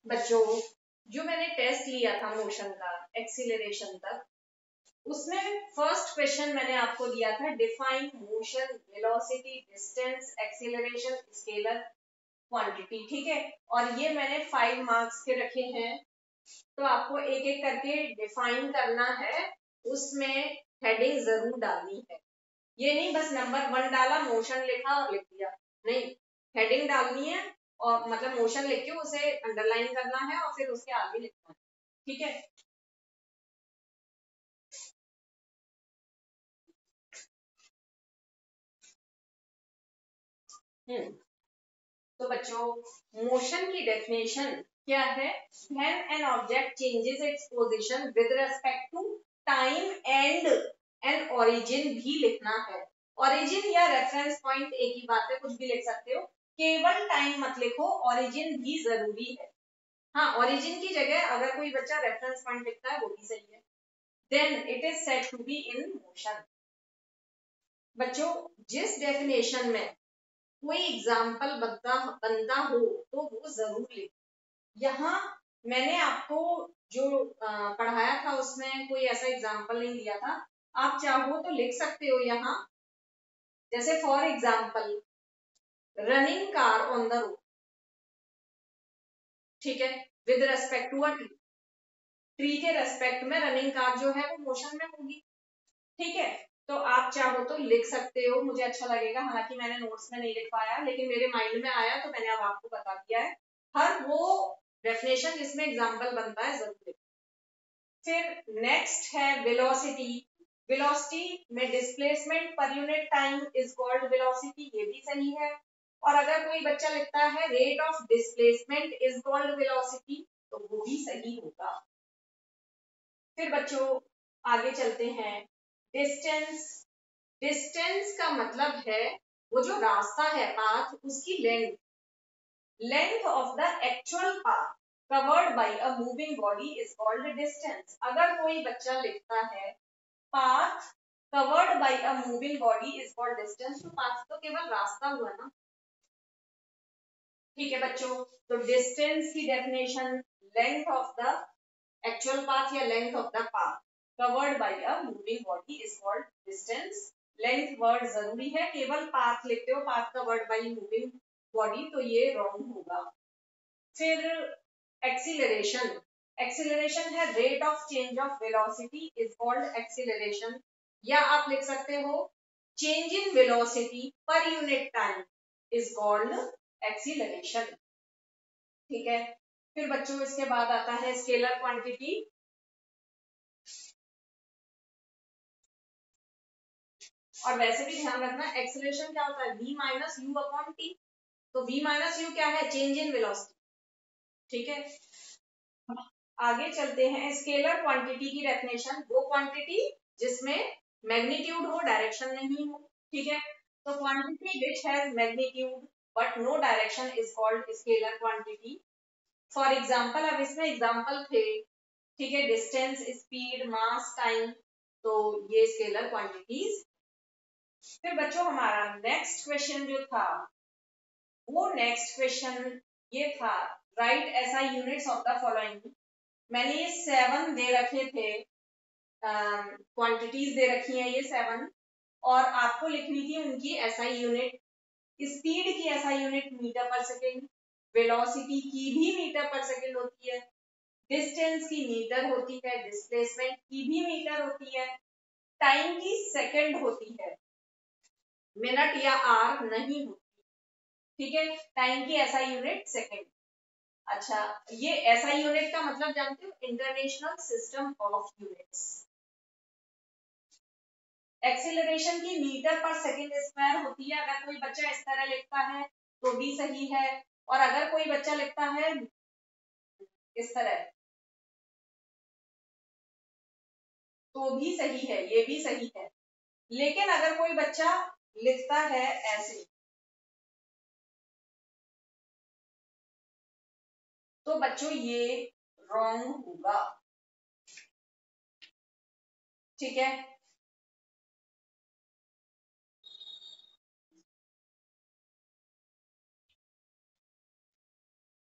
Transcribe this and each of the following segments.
बच्चों, जो मैंने टेस्ट लिया था मोशन का एक्सीलरेशन तक, उसमें फर्स्ट क्वेश्चन मैंने आपको दिया था define motion velocity distance acceleration scalar quantity, ठीक है। और ये मैंने 5 मार्क्स के रखे हैं, तो आपको एक एक करके डिफाइन करना है, उसमें हेडिंग जरूर डालनी है। ये नहीं बस नंबर 1 डाला, मोशन लिखा और लिख दिया, नहीं, हेडिंग डालनी है और मतलब मोशन लिख के उसे अंडरलाइन करना है और फिर उसके आगे लिखना है, ठीक है। तो बच्चों, मोशन की डेफिनेशन क्या है? When an object changes its position with respect to time and an origin भी लिखना है। ओरिजिन या रेफरेंस पॉइंट एक ही बात है, कुछ भी लिख सकते हो, केवल टाइम मत लिखो, ओरिजिन भी जरूरी है। हाँ, ओरिजिन की जगह अगर कोई बच्चा रेफरेंस पॉइंट लिखता है वो भी सही है। Then it is said to be in motion. बच्चों, जिस डेफिनेशन में कोई एग्जाम्पल बनता हो तो वो जरूर लिख। यहाँ मैंने आपको जो पढ़ाया था उसमें कोई ऐसा एग्जाम्पल नहीं दिया था, आप चाहो तो लिख सकते हो यहाँ, जैसे for example running car on the road, ठीक है, with respect to a tree. Tree के रेस्पेक्ट में रनिंग कार जो है वो मोशन में होगी, ठीक है। तो आप चाहो तो लिख सकते हो, मुझे अच्छा लगेगा, हालांकि मैंने नोट्स में नहीं लिख पाया लेकिन मेरे माइंड में आया तो मैंने अब आपको बता दिया है। हर वो डेफिनेशन जिसमें एग्जांपल बनता है जरूर लिख। फिर नेक्स्ट है वेलोसिटी। वेलोसिटी में डिस्प्लेसमेंट पर unit time is called velocity, ये भी सही है। और अगर कोई बच्चा लिखता है rate of displacement is called velocity, तो वो भी सही होगा। फिर बच्चों आगे चलते हैं, डिस्टेंस। डिस्टेंस का मतलब है वो जो रास्ता है, पाथ, उसकी length. Length of the actual path covered by a moving body is called distance. अगर कोई बच्चा लिखता है path covered by a moving body is called distance, तो पाथ तो केवल रास्ता हुआ ना, ठीक है बच्चों। तो डिस्टेंस की definition length of the actual path या length of the path covered by a moving body is called distance. Length word जरूरी है, केवल पाथ लिखते हो path covered by moving body, तो ये रॉन्ग होगा। फिर एक्सीलरेशन। एक्सीलरेशन है rate of change of velocity is called acceleration, या आप लिख सकते हो change in velocity per unit time is called acceleration, ठीक है। फिर बच्चों इसके बाद आता है स्केलर क्वांटिटी। और वैसे भी ध्यान रखना एक्सीलरेशन क्या होता है, v minus u upon t. तो v माइनस यू क्या है, चेंज इन वेलोसिटी, ठीक है। आगे चलते हैं, स्केलर क्वांटिटी की डेफिनेशन, वो क्वांटिटी जिसमें मैग्नीट्यूड हो, डायरेक्शन नहीं हो, ठीक है। तो quantity which has magnitude but no direction is called scalar quantity. For example, अब इसमें एग्जांपल थे, ठीक है, डिस्टेंस, स्पीड, मास, टाइम, तो ये स्केलर क्वांटिटीज। फिर बच्चों हमारा नेक्स्ट क्वेश्चन जो था, वो नेक्स्ट क्वेश्चन ये था, राइट ऐसा यूनिट्स ऑफ द फॉलोइंग। मैंने ये 7 दे रखे थे, क्वांटिटीज दे रखी हैं ये 7, और आपको लिखनी थी उनकी एसआई यूनिट। स्पीड की SI unit metre per second, velocity की भी मीटर पर सेकेंड होती है, डिस्टेंस की मीटर होती है, डिस्प्लेसमेंट की भी मीटर होती है, टाइम की सेकंड होती है, मिनट या आर नहीं होती, ठीक है। टाइम की ऐसा यूनिट सेकंड। अच्छा, ये ऐसा यूनिट का मतलब जानते हो, international system of units. Acceleration की मीटर पर सेकंड स्क्वायर होती है, अगर कोई बच्चा इस तरह लिखता है तो भी सही है, और अगर कोई बच्चा लिखता है इस तरह तो भी सही है, ये भी सही है। लेकिन अगर कोई बच्चा लिखता है ऐसे, तो बच्चों ये रॉन्ग होगा, ठीक है।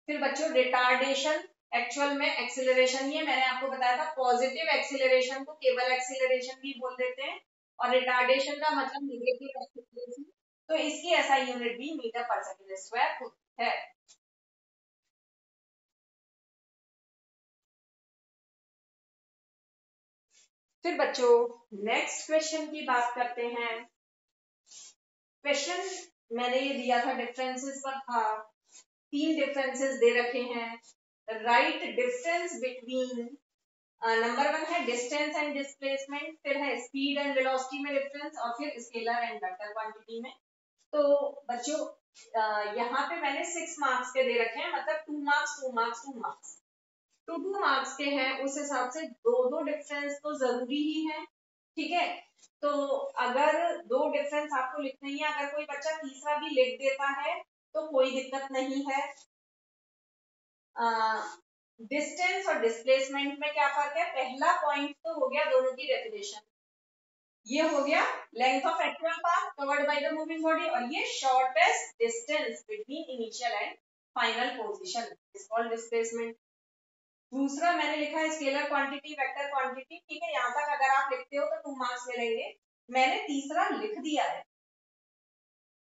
फिर बच्चों रिटार्डेशन, एक्चुअल में एक्सिलरेशन ही है, मैंने आपको बताया था पॉजिटिव एक्सिलरेशन को केवल एक्सिलरेशन भी बोल देते हैं और रिटार्डेशन का मतलब नेगेटिव एक्सिलरेशन। तो इसकी ऐसा यूनिट भी मीटर पर सेकंड स्क्वायर है। फिर बच्चों नेक्स्ट क्वेश्चन की बात करते हैं। क्वेश्चन मैंने ये दिया था डिफरेंसेस पर था, 3 डिफरेंसेस दे रखे हैं। राइट डिफरेंस बिटवीन, नंबर 1 है डिस्टेंस एंड डिस्प्लेसमेंट, फिर है स्पीड एंड वेलोसिटी में डिफरेंस और फिर स्केलर एंड वेक्टर क्वांटिटी में। तो बच्चों यहाँ पे मैंने 6 मार्क्स के दे रखे हैं, मतलब 2 मार्क्स 2 मार्क्स 2 मार्क्स, तो 2 मार्क्स के हैं, उस हिसाब से दो डिफरेंस तो जरूरी ही है। ठीक है, तो अगर 2 डिफरेंस आपको लिखने ही है, अगर कोई बच्चा तीसरा भी लिख देता है तो कोई दिक्कत नहीं है। डिस्टेंस और डिस्प्लेसमेंट में क्या फर्क है? पहला पॉइंट तो हो गया दोनों की डेफिनेशन, ये हो गया length of actual path covered by the moving body, और ये shortest distance between initial and final position is called displacement. दूसरा मैंने लिखा है स्केलर क्वांटिटी वेक्टर क्वांटिटी। ठीक है, यहाँ तक अगर आप लिखते हो तो 2 मार्क्स मिलेंगे। मैंने तीसरा लिख दिया है,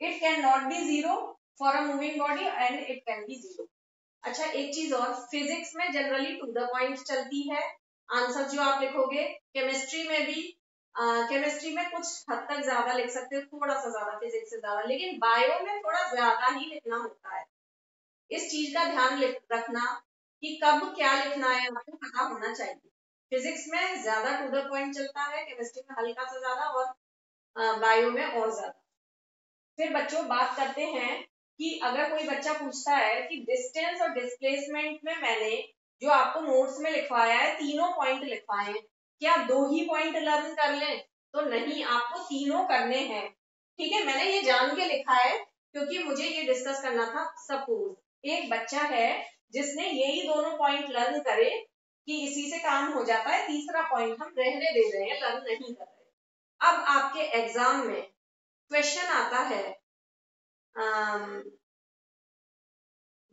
it can not be zero for a moving body and it can be zero. अच्छा एक चीज और, फिजिक्स में जनरली टू द पॉइंट चलती है आंसर जो आप लिखोगे, केमिस्ट्री में भी, केमिस्ट्री में कुछ हद तक ज्यादा लिख सकते हो, थोड़ा सा ज्यादा फिजिक्स से ज्यादा, लेकिन बायो में थोड़ा ज्यादा ही लिखना होता है। इस चीज का ध्यान रखना कि कब क्या लिखना है आपको पता होना चाहिए। फिजिक्स में ज्यादा टू द पॉइंट चलता है, केमिस्ट्री में हल्का सा ज्यादा और बायो में और ज्यादा। फिर बच्चों बात करते हैं कि अगर कोई बच्चा पूछता है कि डिस्टेंस और डिस्प्लेसमेंट में मैंने जो आपको नोट्स में लिखवाया है तीनों पॉइंट लिखवाए हैं, क्या 2 ही पॉइंट लर्न कर लें? तो नहीं, आपको तीनों करने हैं। ठीक है, मैंने ये जान के लिखा है क्योंकि मुझे ये डिस्कस करना था। सपोज एक बच्चा है जिसने यही दोनों पॉइंट लर्न करे कि इसी से काम हो जाता है, तीसरा पॉइंट हम रहने दे रहे हैं, लर्न नहीं कर रहे। अब आपके एग्जाम में क्वेश्चन आता है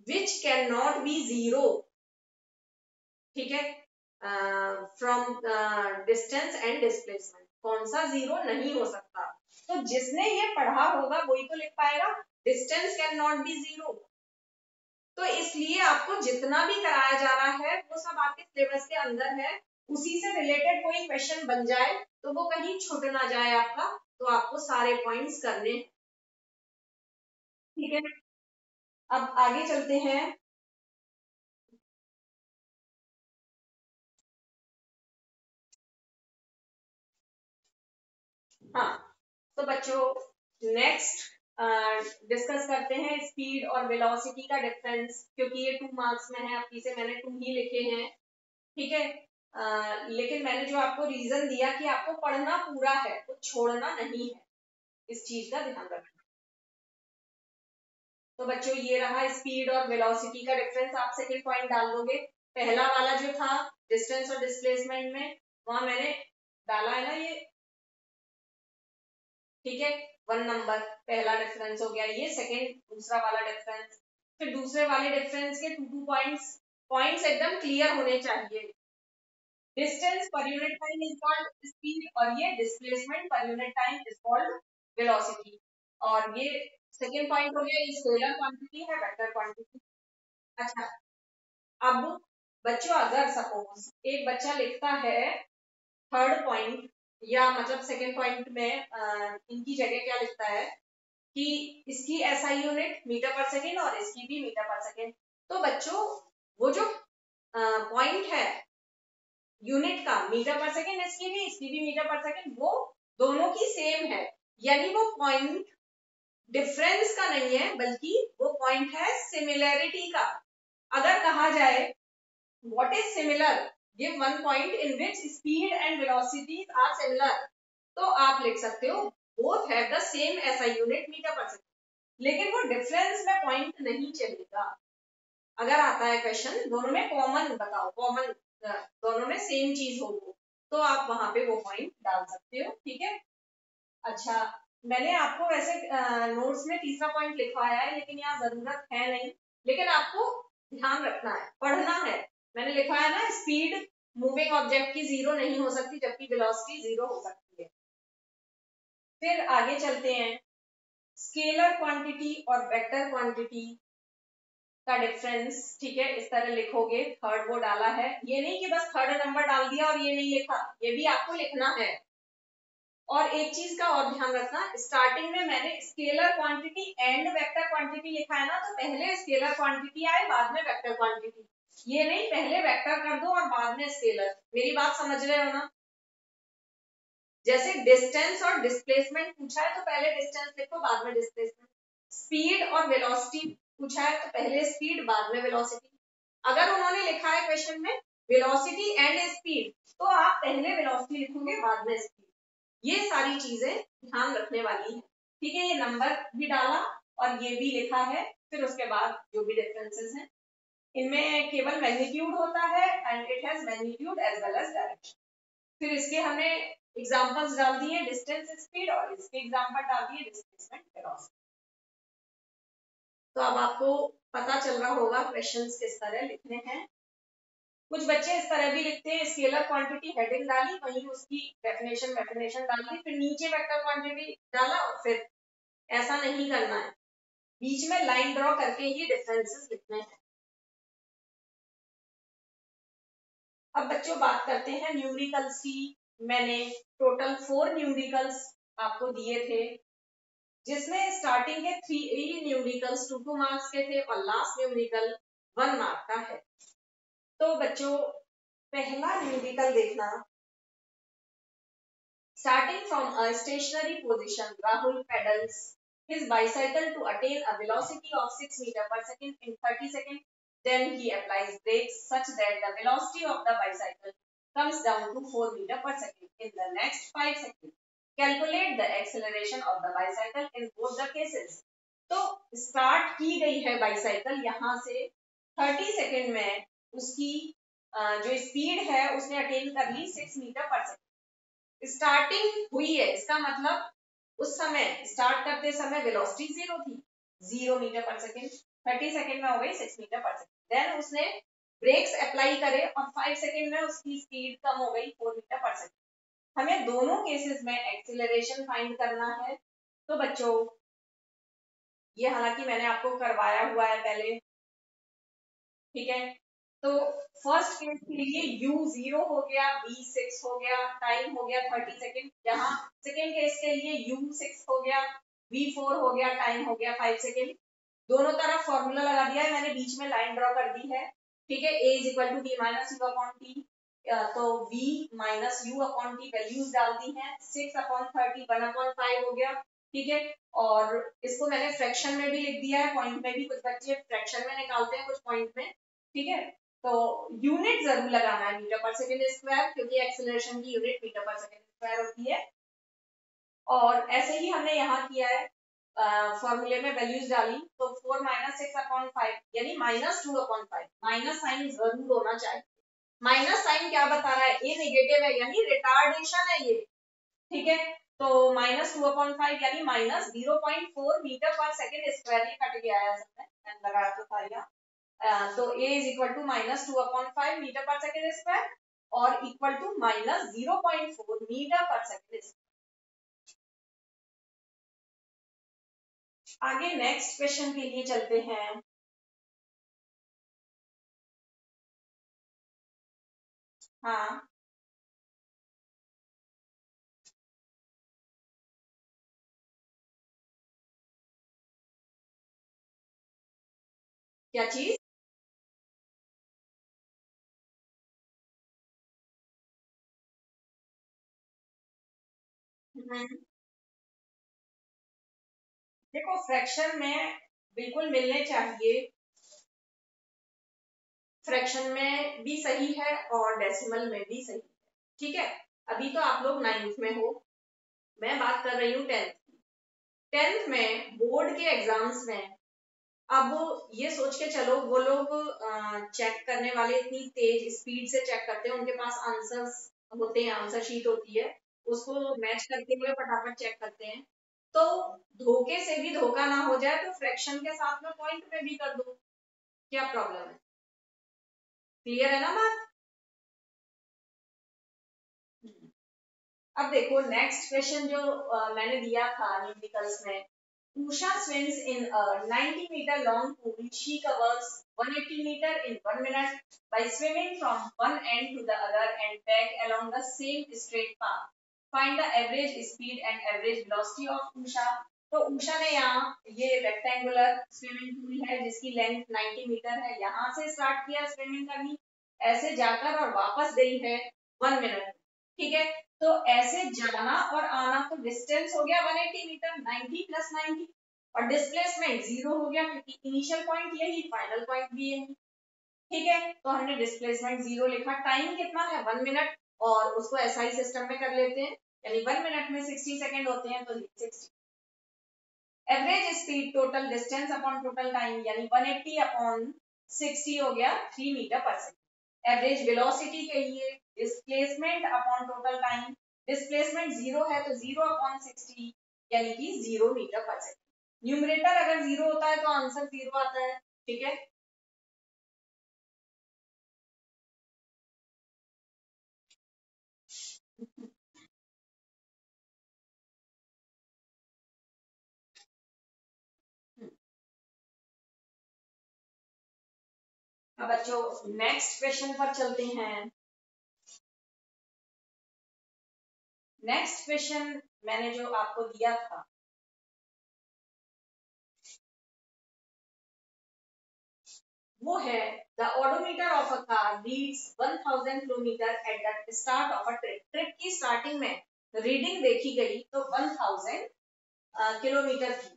which cannot be zero, ठीक है, फ्रॉम डिस्टेंस एंड डिस्प्लेसमेंट, कौन सा जीरो नहीं हो सकता? तो जिसने ये पढ़ा होगा वही तो लिख पाएगा distance can not be zero. तो इसलिए आपको जितना भी कराया जा रहा है वो सब आपके सिलेबस के अंदर है, उसी से रिलेटेड कोई क्वेश्चन बन जाए तो वो कहीं छूट ना जाए आपका, तो आपको सारे पॉइंट्स करने। ठीक है, अब आगे चलते हैं। हाँ, तो बच्चों नेक्स्ट डिस्कस करते हैं स्पीड और वेलोसिटी का डिफरेंस, क्योंकि ये 2 मार्क्स में है, अपनी से मैंने 2 ही लिखे हैं। ठीक है, लेकिन मैंने जो आपको रीजन दिया कि आपको पढ़ना पूरा है, तो छोड़ना नहीं है, इस चीज का ध्यान रखना। तो बच्चों ये रहा स्पीड और वेलोसिटी का डिफरेंस, आप सेकंड पॉइंट डाल दोगे। पहला वाला जो था डिस्टेंस और डिस्प्लेसमेंट में, वहां मैंने डाला है ना ये, ठीक है, 1 नंबर पहला डिफरेंस हो गया, ये सेकंड दूसरा वाला डिफरेंस। फिर दूसरे वाले डिफरेंस के 2 पॉइंट्स, पॉइंट्स एकदम क्लियर होने चाहिए। डिस्टेंस पर unit time is called speed और ये डिस्प्लेसमेंट पर unit time is called velocity. और ये सेकंड पॉइंट हो गया, ये स्केलर क्वांटिटी है वेक्टर क्वांटिटी। अच्छा, अब बच्चों अगर सपोज एक बच्चा लिखता है थर्ड पॉइंट, या मतलब सेकंड पॉइंट में इनकी जगह क्या लिखता है कि इसकी SI unit metre per second और इसकी भी मीटर पर सेकेंड, तो बच्चों वो जो पॉइंट है यूनिट का मीटर पर सेकेंड, इसकी भी मीटर पर सेकेंड, वो दोनों की सेम है, यानी वो पॉइंट डिफरेंस का नहीं है बल्कि वो पॉइंट है सिमिलैरिटी का। अगर कहा जाए what is similar, give one point in which speed and velocities are similar, तो आप लिख सकते हो both have the same SI unit metre per second, लेकिन वो डिफरेंस में पॉइंट नहीं चलेगा। अगर आता है क्वेश्चन दोनों में कॉमन बताओ, कॉमन दोनों में सेम चीज हो तो आप वहां पे वो पॉइंट डाल सकते हो। ठीक है, अच्छा मैंने आपको वैसे नोट्स में तीसरा पॉइंट लिखवाया है, लेकिन यहाँ जरूरत है नहीं, लेकिन आपको ध्यान रखना है, पढ़ना है। मैंने लिखा है ना, स्पीड मूविंग ऑब्जेक्ट की जीरो नहीं हो सकती, जबकि वेलोसिटी जीरो हो सकती है। फिर आगे चलते हैं, स्केलर क्वांटिटी और वेक्टर क्वांटिटी का डिफरेंस। ठीक है, इस तरह लिखोगे, थर्ड वो डाला है, ये नहीं कि बस थर्ड नंबर डाल दिया और ये नहीं लिखा, ये भी आपको लिखना है। और एक चीज का और ध्यान रखना, स्टार्टिंग में मैंने scalar quantity and vector quantity लिखा है ना, तो पहले स्केलर क्वांटिटी आए बाद में वेक्टर क्वांटिटी, ये नहीं पहले वेक्टर कर दो और बाद में स्केलर। मेरी बात समझ रहे हो ना? जैसे डिस्टेंस और डिस्प्लेसमेंट पूछा है तो पहले डिस्टेंस लिखो बाद में डिस्प्लेसमेंट। स्पीड और वेलोसिटी पूछा है तो पहले स्पीड बाद में वेलोसिटी। अगर उन्होंने लिखा है क्वेश्चन में वेलोसिटी एंड स्पीड, तो आप पहले वेलोसिटी लिखोगे बाद में स्पीड। ये सारी चीजें ध्यान रखने वाली है। ठीक है, ये नंबर भी डाला और ये भी लिखा है, फिर उसके बाद जो भी डिफरेंसेस हैं, इनमें केवल मैग्नीट्यूड होता है and it has magnitude as well as direction. फिर इसके हमने एग्जांपल्स डाल दिए, डिस्टेंस स्पीड, और इसके एग्जांपल डाल दिए डिस्प्लेसमेंट वेलोसिटी। तो अब आपको पता चल रहा होगा क्वेश्चंस किस तरह लिखने हैं। कुछ बच्चे इस तरह भी लिखते हैं, स्केलर क्वांटिटी हेडिंग डाली, वहीं उसकी डेफिनेशन डाल दी, फिर नीचे वेक्टर क्वांटिटी डाला, और फिर ऐसा नहीं करना है, बीच में लाइन ड्रॉ करके ही डिफरेंसेस लिखने हैं। अब बच्चों बात करते हैं न्यूमेरिकल्स की। मैंने टोटल 4 न्यूमेरिकल्स आपको दिए थे, जिसमें स्टार्टिंग के 3 न्यूमेरिकल्स 2 मार्क्स के थे और लास्ट न्यूमेरिकल 1 मार्क का है। तो बच्चों पहला न्यूमेरिकल देखना, starting from a stationary position, Rahul pedals his bicycle to attain a velocity of 6 meters per second in 30 seconds. Then he applies brakes such that the velocity of the bicycle comes down to 4 meters per second in the next 5 seconds. Calculate the acceleration of the bicycle in both the cases. तो start की गई है bicycle यहाँ से, 30 second में उसकी जो speed है उसने अटेन कर ली 6 मीटर पर सेकेंड। स्टार्टिंग हुई है, इसका मतलब उस समय स्टार्ट करते समय वेलोसिटी जीरो थी, 0 मीटर पर सेकेंड, 30 सेकेंड में हो गई 6 मीटर पर सेकेंड। देन उसने ब्रेक्स अप्लाई करे और 5 सेकेंड में उसकी स्पीड कम हो गई 4 मीटर पर सेकेंड। हमें दोनों केसेस में एक्सीलरेशन फाइंड करना है। तो बच्चों ये हालांकि मैंने आपको करवाया हुआ है पहले, ठीक है। तो फर्स्ट केस के लिए u 0 हो गया, v 6 हो गया, टाइम हो गया 30 सेकेंड। यहाँ सेकेंड केस के लिए u 6 हो गया, v 4 हो गया, टाइम हो गया 5 सेकेंड। दोनों तरफ फॉर्मूला लगा दिया है मैंने, बीच में लाइन ड्रॉ कर दी है, ठीक है। a is equal to v minus u upon t, तो v minus u upon t values डाल दी हैं, 6 अपॉन 30 1 अपॉन 5 हो गया, ठीक है। और इसको मैंने फ्रैक्शन में भी लिख दिया है, पॉइंट में भी, कुछ बच्चे फ्रैक्शन में निकालते हैं कुछ पॉइंट में, ठीक है। तो यूनिट जरूर लगाना है मीटर पर सेकेंड स्क्वायर, क्योंकि एक्सेलरेशन की unit metre per second square होती है। और ऐसे ही हमने यहाँ किया है, फॉर्मूले में वैल्यूज डाली, तो 4 माइनस 6 अपॉन 5 यानी माइनस 2 अपॉन 5, माइनस साइन जरूर होना चाहिए। माइनस साइन क्या बता रहा है, ये नेगेटिव है यानी रिटार्डेशन है ये, ठीक है। तो माइनस 2 अपॉन 5 यानी minus 0.4 metre per second square, ये कट गया है असल में, मैंने लगाया तो था यहाँ। तो a is equal to minus 2 upon 5 metre per second square और equal to minus 0.4 metre per second square. आगे नेक्स्ट क्वेश्चन के लिए चलते हैं। हाँ, क्या चीज? देखो फ्रैक्शन में बिल्कुल मिलने चाहिए, फ्रैक्शन में भी सही है और डेसिमल में भी सही है, ठीक है। अभी तो आप लोग 9th में हो, मैं बात कर रही हूँ 10th। 10th में बोर्ड के एग्जाम्स में, अब ये सोच के चलो वो लोग चेक करने वाले इतनी तेज स्पीड से चेक करते हैं, उनके पास आंसर्स होते हैं, आंसर शीट होती है, उसको मैच करते हुए फटाफट चेक करते हैं। तो धोखे से भी धोखा ना हो जाए, तो फ्रैक्शन के साथ में पॉइंट में भी कर दो, क्या प्रॉब्लम है? क्लियर है ना बात? अब देखो नेक्स्ट क्वेश्चन जो मैंने दिया था न्यूमेरिकल्स में, Usha swims in a 90-meter long pool. She covers 180 meter in 1 minute by swimming from one end to the other and back along the same straight path. Find the average speed and average velocity of Usha. तो उषा ने यहाँ ये rectangular swimming pool है जिसकी length 90 metre है, यहाँ से start किया स्विमिंग करनी, ऐसे जाकर और वापस गई है 1 मिनट, ठीक है। तो ऐसे जाना और आना, तो डिस्टेंस हो गया 180 मीटर, 90 प्लस 90, और डिस्प्लेसमेंट 0 हो गया क्योंकि इनिशियल पॉइंट यही, फाइनल पॉइंट भी यही, ठीक है। तो हमने डिस्प्लेसमेंट 0 लिखा, टाइम कितना है 1 मिनट, और उसको एसआई सिस्टम में कर लेते हैं, यानी 1 मिनट में 60 सेकंड होते हैं, तो 60। Average speed total distance upon total time, यानी 180 अपॉन 60 हो गया 3 मीटर पर सेकंड। एवरेज वेलोसिटी के लिए displacement upon total time, displacement 0 है तो 0 अपॉन 60 यानी कि 0 मीटर पर सेकंड। न्यूमरेटर अगर 0 होता है तो आंसर 0 आता है, ठीक है। अब बच्चों नेक्स्ट क्वेश्चन पर चलते हैं। नेक्स्ट क्वेश्चन मैंने जो आपको दिया था, वो है the odometer of a car reads 1000 kilometre at the start of a trip. Trip की स्टार्टिंग में रीडिंग देखी गई तो 1000 किलोमीटर की,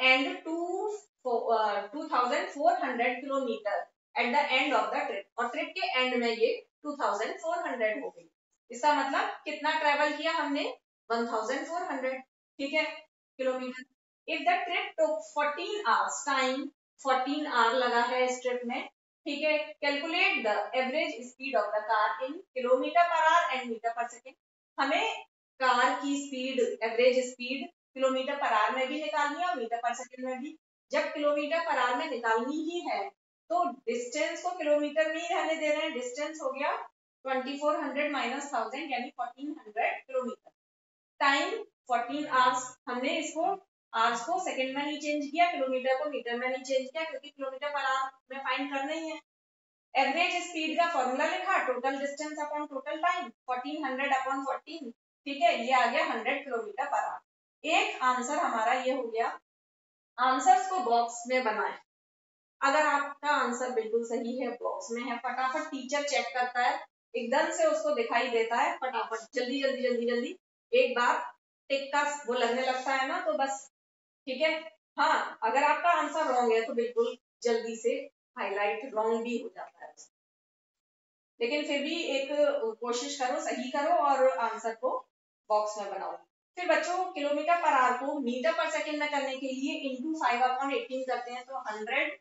and 2400 kilometre at the end of the trip, और ट्रिप के एंड में ये 2400 हो गई। इसका मतलब कितना ट्रेवल किया हमने, 1400, ठीक है, kilometre. If the trip took 14 hours, time 14 hour लगा है इस ट्रिप में, ठीक है। Calculate the average speed of the car in kilometre per hour and metre per second. हमें कार की speed, average speed kilometre per hour में भी निकालनी है और मीटर पर सेकेंड में भी। जब किलोमीटर पर आवर में निकालनी ही है तो डिस्टेंस को किलोमीटर में ही रहने दे रहे हैं, डिस्टेंस हो गया 2400 माइनस 1000 यानी 1400 किलोमीटर। टाइम 14 आवर्स, हमने इसको आवर्स को सेकंड में नहीं चेंज किया, किलोमीटर को मीटर में नहीं चेंज किया, क्योंकि किलोमीटर पर आवर में फाइंड करना ही है। एवरेज स्पीड का फॉर्मूला लिखा, total distance upon total time, 1400 upon 14, ठीक है, ये आ गया 100 किलोमीटर पर आवर। एक आंसर हमारा ये हो गया। आंसर्स को बॉक्स में बनाएं। अगर आपका आंसर बिल्कुल सही है, बॉक्स में है, फटाफट टीचर चेक करता है, एकदम से उसको दिखाई देता है, फटाफट जल्दी जल्दी जल्दी जल्दी एक बार टिक का वो लगने लगता है ना, तो बस, ठीक है। हाँ, अगर आपका आंसर रॉन्ग है तो बिल्कुल जल्दी से हाईलाइट रॉन्ग भी हो जाता है, लेकिन फिर भी एक कोशिश करो, सही करो और आंसर को बॉक्स में बनाओ। फिर बच्चों किलोमीटर पर आवर को मीटर पर सेकंड में करने के लिए इंटू 5/18 करते हैं, तो 100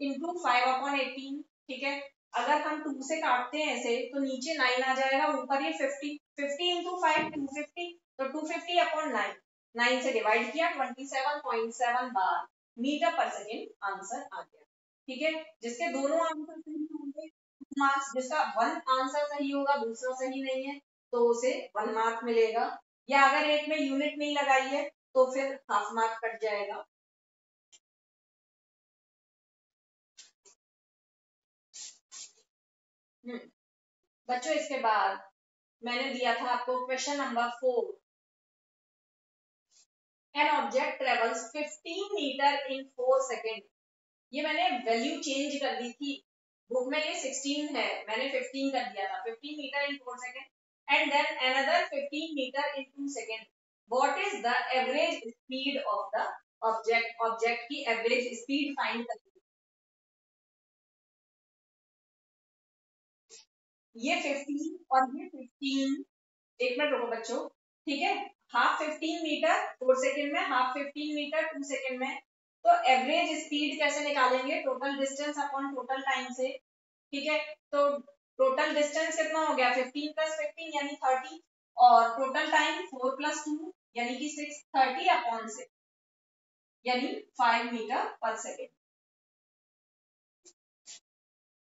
इंटू 5/18, ठीक है। अगर हम 2 से काटते हैं ऐसे तो नीचे 9 आ जाएगा, ऊपर ये 50, 50 इंटू 5 250, तो 250/9, 9 से डिवाइड किया 27.7 बार मीटर पर सेकेंड आंसर आ गया, ठीक है। जिसके दोनों आंसर सही होंगे मार्क्स, जिसका वन आंसर सही होगा दूसरा सही नहीं है तो उसे 1 मार्क मिलेगा, या अगर एक में यूनिट नहीं लगाई है तो फिर हाफ मार्क कट जाएगा। बच्चों इसके बाद मैंने दिया था आपको question number 4। An object travels 15 metre in 4 second. ये मैंने वैल्यू चेंज कर दी थी, बुक में ये 16 है, मैंने 15 कर दिया था, 15 metre in 4 second, and then another 15 metre in 2 second. What is the average speed of the object. Object की एवरेज स्पीड फाइंड करनी। ये 15 और ये 15, एक मिनट रुको बच्चों, ठीक है। हाफ 15 मीटर 4 सेकेंड में, हाफ 15 मीटर 2 सेकेंड में, तो एवरेज स्पीड कैसे निकालेंगे, total distance upon total time से, ठीक है। तो टोटल डिस्टेंस कितना हो गया 15 प्लस 15 यानी 30, और टोटल टाइम 4 प्लस 2 यानी कि 6, 30 अपॉन 6 यानी 5 मीटर पर सेकेंड।